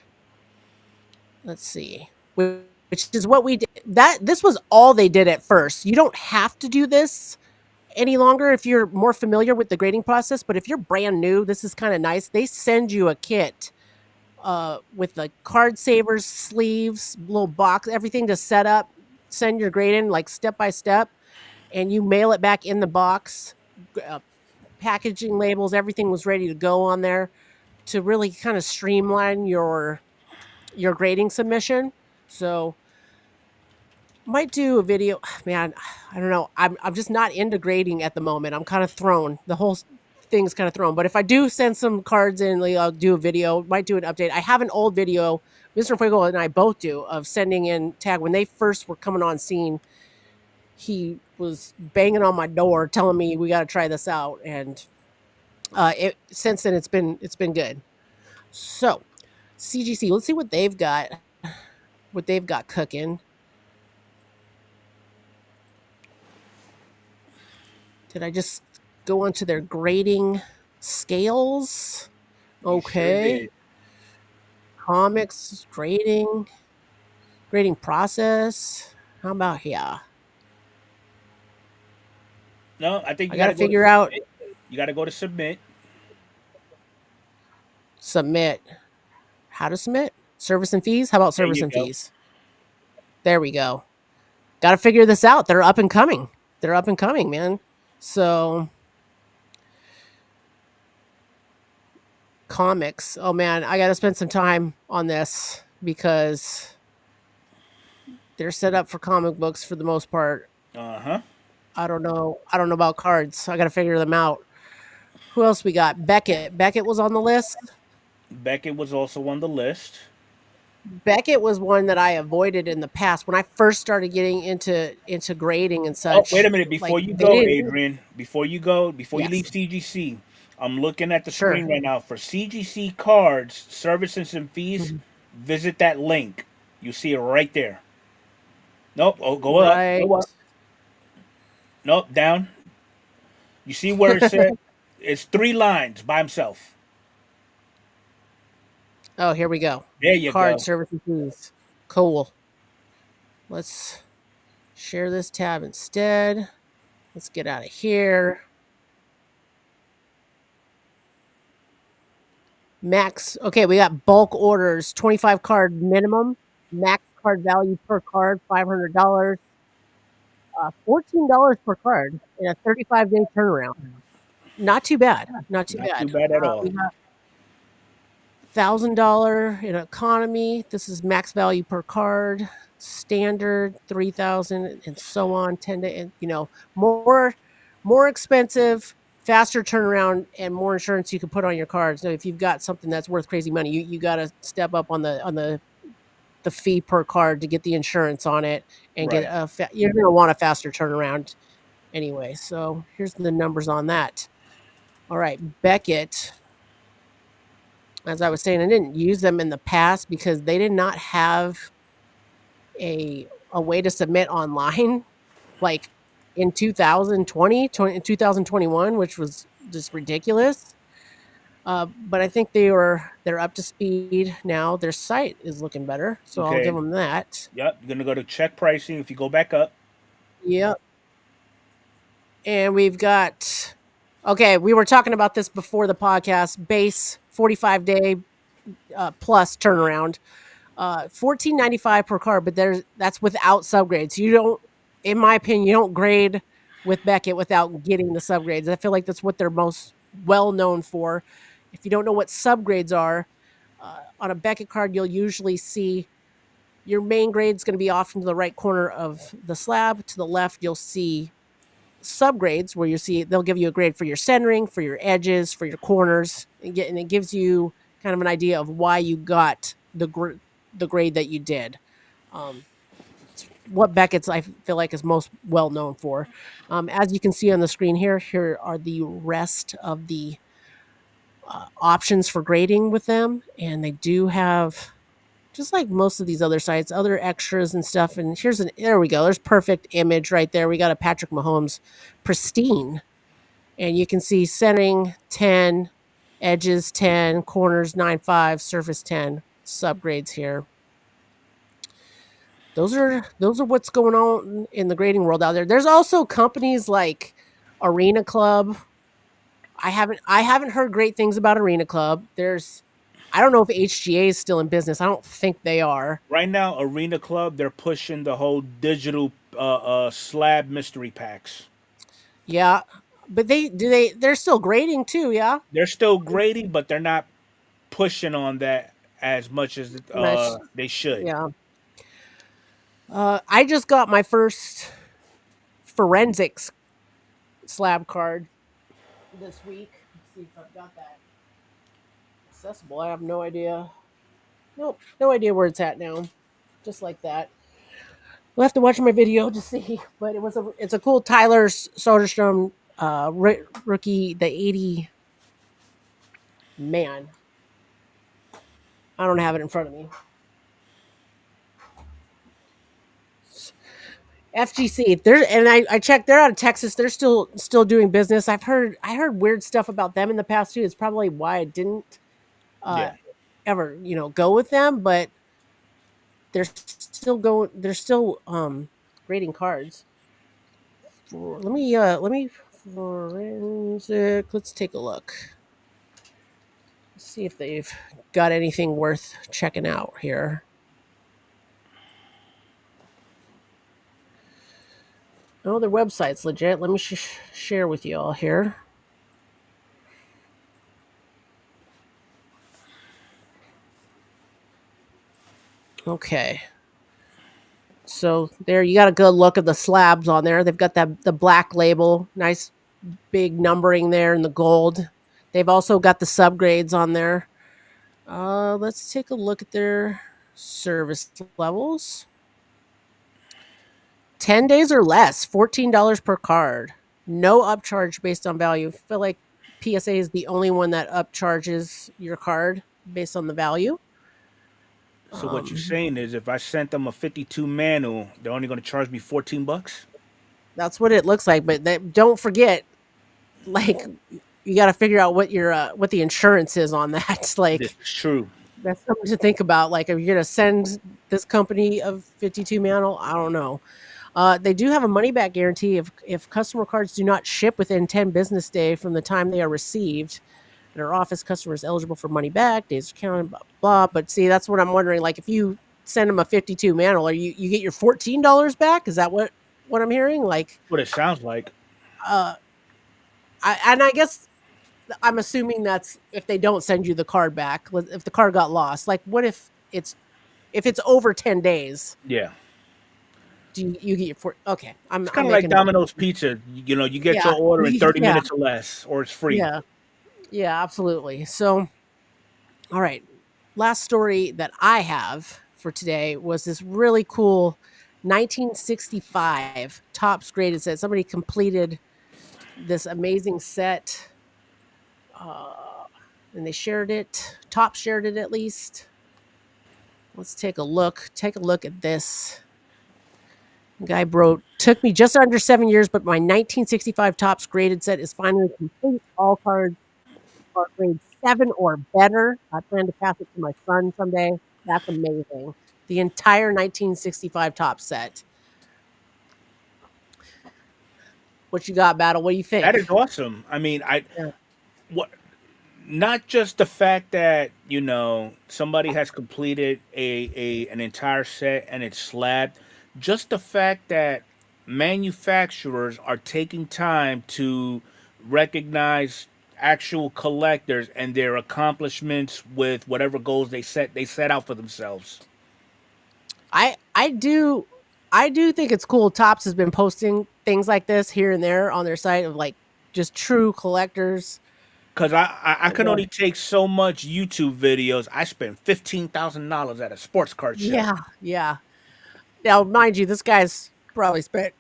let's see, which is what we did. This was all they did at first. You don't have to do this any longer if you're more familiar with the grading process. But if you're brand new, this is kind of nice. They send you a kit with the card savers, sleeves, little box, everything to set up, send your grade in like step by step, and you mail it back in the box. Packaging labels, everything was ready to go on there to really kind of streamline your grading submission. So might do a video. Man, I don't know. I'm just not into grading at the moment. I'm kind of thrown. The whole thing's kind of thrown. But if I do send some cards in, I'll do a video. Might do an update. I have an old video, Mr. Fuego and I both do, of sending in Tag. When they first were coming on scene, he was banging on my door telling me we got to try this out. And since then it's been good. So CGC, let's see what they've got cooking. Did I just go onto their grading scales? Okay. Comics grading process. How about here? No, I think I you got got to to go to figure out submit. You got to go to submit. submit. How to submit? Service and fees? How about There service you and go. fees? There we go. Got to figure this out. They're up and coming. They're up and coming, man. So comics. Oh man, I got to spend some time on this because they're set up for comic books for the most part. Uh huh. I don't know. I don't know about cards. I got to figure them out. Who else we got? Beckett. Beckett was on the list. Beckett was also on the list. Beckett was one that I avoided in the past when I first started getting into grading and Oh, wait a such. minute. Before Like you they go, didn't. Adrian, before you leave Yes, CGC, I'm looking at the sure. screen right now for CGC cards, services and fees. Mhm. Visit that link. You see it right there. Nope. Oh, go up. Right. Go up. Nope. Down. You see where it said it's 3 lines by himself. Oh, here we go. There you Card go. service and fees. Cool. Let's share this tab instead. Let's get out of here. Max. Okay, we got bulk orders, 25 card minimum, max card value per card, $500, $14 per card, and a 35-day turnaround. Not too bad. Not too Not too bad. bad at all. We got $1,000 in economy. This is max value per card. Standard 3,000 and so on. 10 to more expensive, faster turnaround, and more insurance you can put on your cards. So if you've got something that's worth crazy money, you got to step up on the fee per card to get the insurance on it and get Right. you're going to want a faster turnaround anyway. So here's the numbers on that. All right, Beckett. As I was saying, I didn't use them in the past because they did not have a way to submit online like in 2021, which was just ridiculous. But I think they're up to speed now. Their site is looking better, so I'll give Okay. them that. Yep. You're gonna go to check pricing. If you go back up, Yep. And we've got okay. We were talking about this before the podcast. Base 45-day plus turnaround. 14.95 per card, but that's without subgrades. You don't, in my opinion, you don't grade with Beckett without getting the subgrades. I feel like that's what they're most well known for. If you don't know what subgrades are, on a Beckett card, you'll usually see your main grade is going to be off into the right corner of the slab. To the left, you'll see subgrades where you see they'll give you a grade for your centering, for your edges, for your corners, and it gives you kind of an idea of why you got the grade that you did. Um, what Beckett's I feel like is most well known for. As you can see on the screen here are the rest of the options for grading with them, and they do have just like most of these other sites, other extras and stuff. And there we go. There's perfect image right there. We got a Patrick Mahomes pristine, and you can see centering 10, edges 10, corners 9.5, surface 10, subgrades here. Those are what's going on in the grading world out there. There's also companies like Arena Club. I haven't heard great things about Arena Club. I don't know if HGA is still in business. I don't think they are. right now, Arena Club, they're pushing the whole digital slab mystery packs. Yeah. But they're still grading too, yeah? They're still grading, but they're not pushing on that as much as Much. they should. Yeah. I just got my first forensics slab card this week. Let's see if I've got that accessible. I have no idea. Nope, no idea where it's at now. Just like that. We'll have to watch my video to see. But it's a cool Tyler Soderstrom rookie, the 80. Man, I don't have it in front of me. FGC. I checked. They're out of Texas. They're still doing business. I heard weird stuff about them in the past too. It's probably why I didn't uh, Yeah. ever, go with them, but they're still grading cards. Let me forensic. Let's take a look. See if they've got anything worth checking out here. Oh, their website's legit. Let me share with you all here. Okay. So there you got a good look at the slabs on there. They've got the black label, nice big numbering there in the gold. They've also got the subgrades on there. Let's take a look at their service levels. 10 days or less, $14 per card. No upcharge based on value. I feel like PSA is the only one that upcharges your card based on the value. So what you're saying is, if I sent them a 52 manual, they're only going to charge me $14? That's what it looks like. But don't forget, like, you got to figure out what the insurance is on that. Like, This is true. that's something to think about. Like, if you're gonna send this company a 52 manual, I don't know. They do have a money back guarantee if customer cards do not ship within 10 business days from the time they are received. And our office customers eligible for money back, days are counted, blah, blah. But see, that's what I'm wondering. Like, if you send them a 52 manual, you get your $14 back? Is that what I'm hearing? Like, What it sounds like. I guess I'm assuming that's if they don't send you the card back, if the card got lost. Like, what if it's over 10 days? Yeah. Do you get your okay? It's kind of like Domino's Pizza. You get your order in 30 minutes or less, or it's free. Yeah, absolutely. So, all right. Last story that I have for today was this really cool 1965 Topps graded set. Somebody completed this amazing set, and they shared it. Topps shared it at least. Let's take a look. Take a look at this. The guy wrote, took me just under 7 years, but my 1965 Topps graded set is finally complete. All cards are grade 7 or better. I plan to pass it to my son someday. That's amazing. The entire 1965 Topps set. What you got, Battle? What do you think? That is awesome. I mean, what? Not just the fact that somebody has completed an entire set and it's slabbed, just the fact that manufacturers are taking time to recognize actual collectors and their accomplishments with whatever goals they set out for themselves. I do think it's cool. Topps has been posting things like this here and there on their site of like just true collectors. Because I can only take so much YouTube videos. I spent $15,000 at a sports card show. Yeah. Now, mind you, this guy's probably spent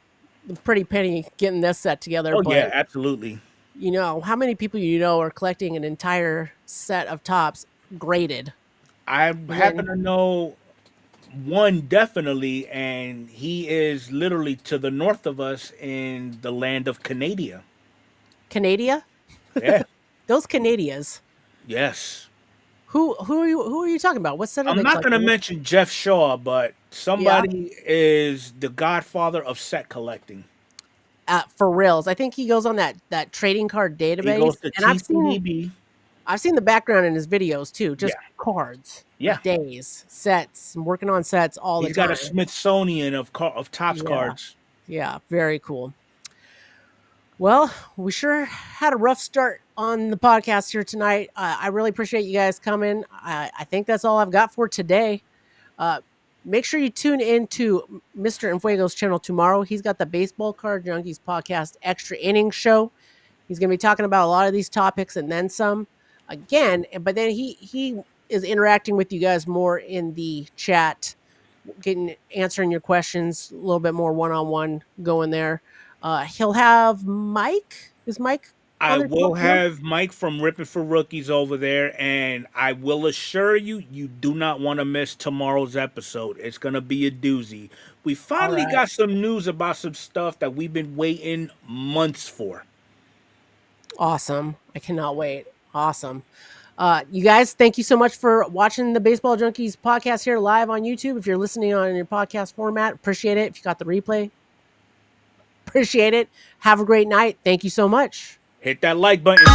a pretty penny getting this set together. Oh, but, yeah, absolutely. How many people are collecting an entire set of Topps graded? I happen to know one definitely, and he is literally to the north of us in the land of Canada. Canada? Yeah. Those Canadians. Yes. Who are you talking about? What set? I'm not going to mention Jeff Shaw, but somebody is the godfather of set collecting. For reals, I think he goes on that trading card database. He goes to and I've seen the background in his videos too. Just cards, days, sets, working on sets all the time. He's got a Smithsonian of Topps cards. Yeah, very cool. Well, we sure had a rough start on the podcast here tonight. I really appreciate you guys coming. I think that's all I've got for today. Make sure you tune in to Mr. Enfuego's channel tomorrow. He's got the Baseball Card Junkies Podcast Extra Innings Show. He's going to be talking about a lot of these topics and then some again. But then he is interacting with you guys more in the chat, answering your questions a little bit more one-on-one going there. He'll have Mike. Is Mike? I will have Mike from Ripping for Rookies over there, and I will assure you, you do not want to miss tomorrow's episode. It's going to be a doozy. We finally got some news about some stuff that we've been waiting months for. Awesome. I cannot wait. Awesome. You guys, thank you so much for watching the Baseball Junkies podcast here live on YouTube. If you're listening on your podcast format, appreciate it. If you got the replay, appreciate it. Have a great night. Thank you so much. Hit that like button.